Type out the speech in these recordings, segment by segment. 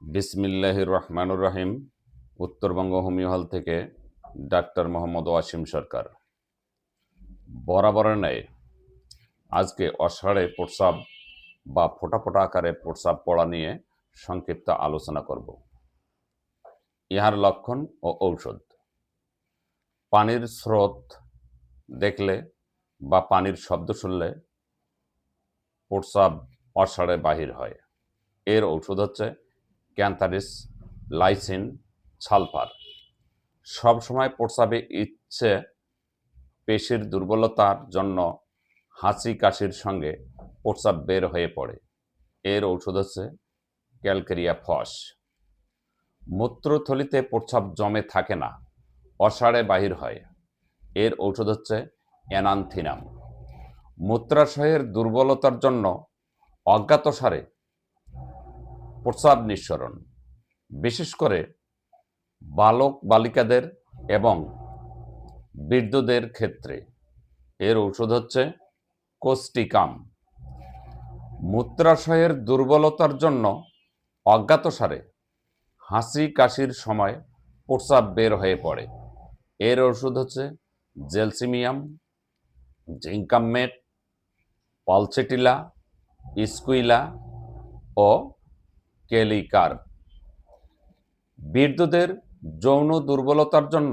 বিসমিল্লাহির রহমানুর রহিম। উত্তরবঙ্গ হোমিও হল থেকে ডাক্তার মোহাম্মদ ওয়াসিম সরকার। বরাবরের ন্যায় আজকে অষাঢ়ে প্রস্রাব বা ফোঁটা ফোঁটা আকারে প্রস্রাব পড়া নিয়ে সংক্ষিপ্ত আলোচনা করব। ইহার লক্ষণ ও ঔষধ। পানির স্রোত দেখলে বা পানির শব্দ শুনলে প্রস্রাব অষাঢ়ে বাহির হয়। এর ঔষধ হচ্ছে ক্যান্থারিস, লাইসিন, সালফার। সবসময় প্রস্রাবে ইচ্ছে পেশির দুর্বলতার জন্য হাঁচি কাশির সঙ্গে প্রস্রাব বের হয়ে পড়ে। এর ঔষধ হচ্ছে ক্যালকেরিয়া ফস। মূত্রথলিতে প্রস্রাব জমে থাকে না, অষাঢ়ে বাহির হয়। এর ঔষধ হচ্ছে অ্যানান্থিনাম। মূত্রাশয়ের দুর্বলতার জন্য অজ্ঞাতসারে প্রস্রাব নিঃসরণ, বিশেষ করে বালক বালিকাদের এবং বৃদ্ধদের ক্ষেত্রে। এর ঔষধ হচ্ছে কোস্টিকাম। মূত্রাশয়ের দুর্বলতার জন্য অজ্ঞাতসারে হাঁচি কাশির সময় প্রস্রাব বের হয়ে পড়ে। এর ওষুধ হচ্ছে জেলসিমিয়াম, জিঙ্কামেট, পালসেটিলা, স্কুইলা ও কেলিকার। বৃদ্ধদের যৌন দুর্বলতার জন্য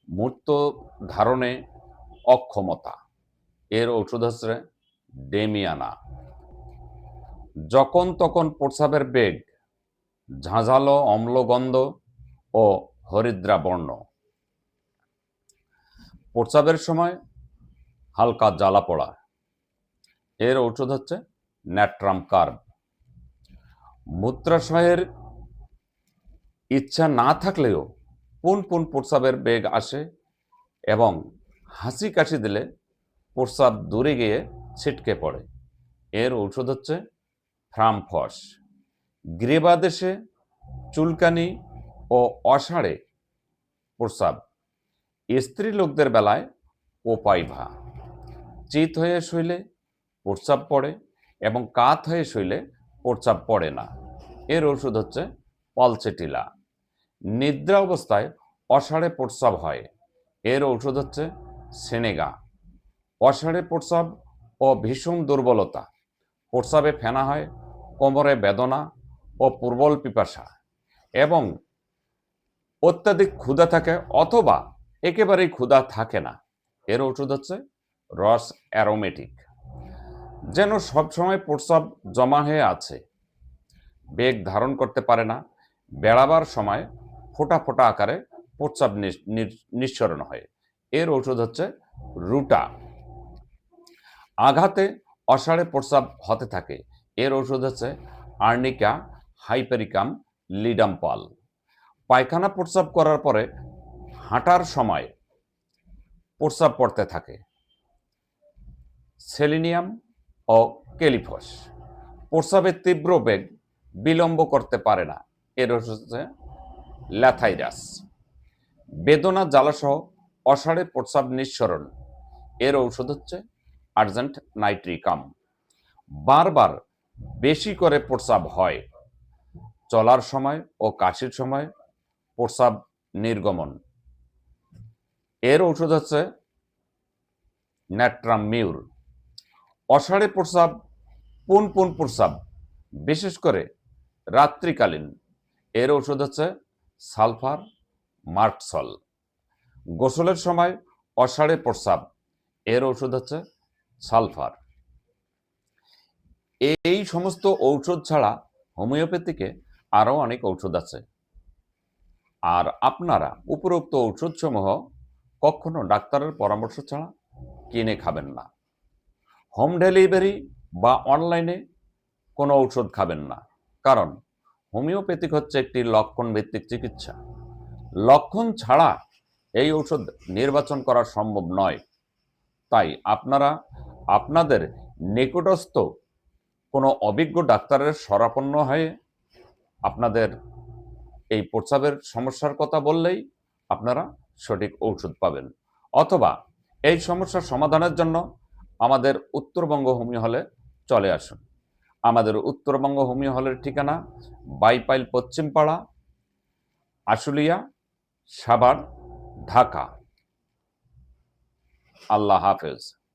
মূত্র ধারণে অক্ষমতা। এর ওষুধ হচ্ছে ডেমিয়ানা। যখন তখন প্রস্রাবের বেগ ঝাঁঝালো, অম্লগন্ধ ও হরিদ্রা বর্ণ। প্রস্রাবের সময় হালকা জ্বালা পোড়া। এর ঔষধ হচ্ছে ন্যাট্রাম কার্ব। মূত্রাশয়ের ইচ্ছা না থাকলেও পুন পুন প্রস্রাবের বেগ আসে এবং হাঁচি কাশি দিলে প্রস্রাব দূরে গিয়ে ছিটকে পড়ে। এর ঔষধ হচ্ছে ফ্রামফস। গ্রীবাদেশে চুলকানি ও অষাঢ়ে প্রস্রাব। স্ত্রী লোকদের বেলায় ওপাইভা। চিত হয়ে শুইলে প্রস্রাব পড়ে এবং কাত হয়ে শুইলে প্রস্রাব পড়ে না। এর ওষুধ হচ্ছে পালসেটিলা। নিদ্রা অবস্থায় অষাঢ়ে প্রস্রাব হয়। এর ঔষধ হচ্ছে সেনেগা। অষাঢ়ে প্রস্রাব ও ভীষণ দুর্বলতা, প্রস্রাবে ফেনা হয়, কোমরে বেদনা ও প্রবল পিপাসা এবং অত্যাধিক ক্ষুধা থাকে অথবা একেবারেই ক্ষুধা থাকে না। এর ওষুধ হচ্ছে রস অ্যারোমেটিক। যেন সবসময় প্রস্রাব জমা হয়ে আছে, বেগ ধারণ করতে পারে না, বেড়াবার সময় ফোঁটা ফোঁটা আকারে প্রস্রাব নিঃসরণ হয়। এর ঔষধ হচ্ছে রুটা। আঘাতে অষাঢ়ে প্রস্রাব হতে থাকে। এর ঔষধ হচ্ছে আর্নিকা, হাইপেরিকাম, লিডাম্পাল। পায়খানা প্রস্রাব করার পরে হাঁটার সময় প্রস্রাব পড়তে থাকে, সেলিনিয়াম ও কেলিফস। প্রস্রাবের তীব্র বেগ বিলম্ব করতে পারে না। এর ওষুধ হচ্ছে ল্যাথাইরাস। বেদনা জ্বালাসহ অষাঢ়ে প্রস্রাব নিঃসরণ। এর ঔষধ হচ্ছে আর্জেন্ট নাইট্রিকাম। বারবার বেশি করে প্রস্রাব হয়, চলার সময় ও কাশির সময় প্রস্রাব নির্গমন। এর ঔষধ হচ্ছে ন্যাট্রাম মিউর। অষাঢ়ে প্রস্রাব, পুন পুন প্রস্রাব, বিশেষ করে রাত্রিকালীন। এর ঔষধ হচ্ছে সালফার মার্কসল। গোসলের সময় অষাঢ়ে প্রস্রাব। এর ঔষধ হচ্ছে সালফার। এই সমস্ত ঔষধ ছাড়া হোমিওপ্যাথিকে আরও অনেক ঔষধ আছে। আর আপনারা উপরোক্ত ঔষধসমূহ কখনো ডাক্তারের পরামর্শ ছাড়া কিনে খাবেন না। হোম ডেলিভারি বা অনলাইনে কোনো ঔষধ খাবেন না, কারণ হোমিওপ্যাথিক হচ্ছে একটি লক্ষণ ভিত্তিক চিকিৎসা। লক্ষণ ছাড়া এই ঔষধ নির্বাচন করা সম্ভব নয়। তাই আপনারা আপনাদের নিকটস্থ কোনো অভিজ্ঞ ডাক্তারের শরণাপন্ন হয়ে আপনাদের এই প্রস্রাবের সমস্যার কথা বললেই আপনারা সঠিক ঔষধ পাবেন, অথবা এই সমস্যার সমাধানের জন্য আমাদের উত্তরবঙ্গ হোমিও হলে চলে আসুন। আমাদের উত্তরবঙ্গ হোমিও হলের ঠিকানা বাইপাইল পশ্চিমপাড়া, আশুলিয়া, সাভার, ঢাকা। আল্লাহ হাফেজ।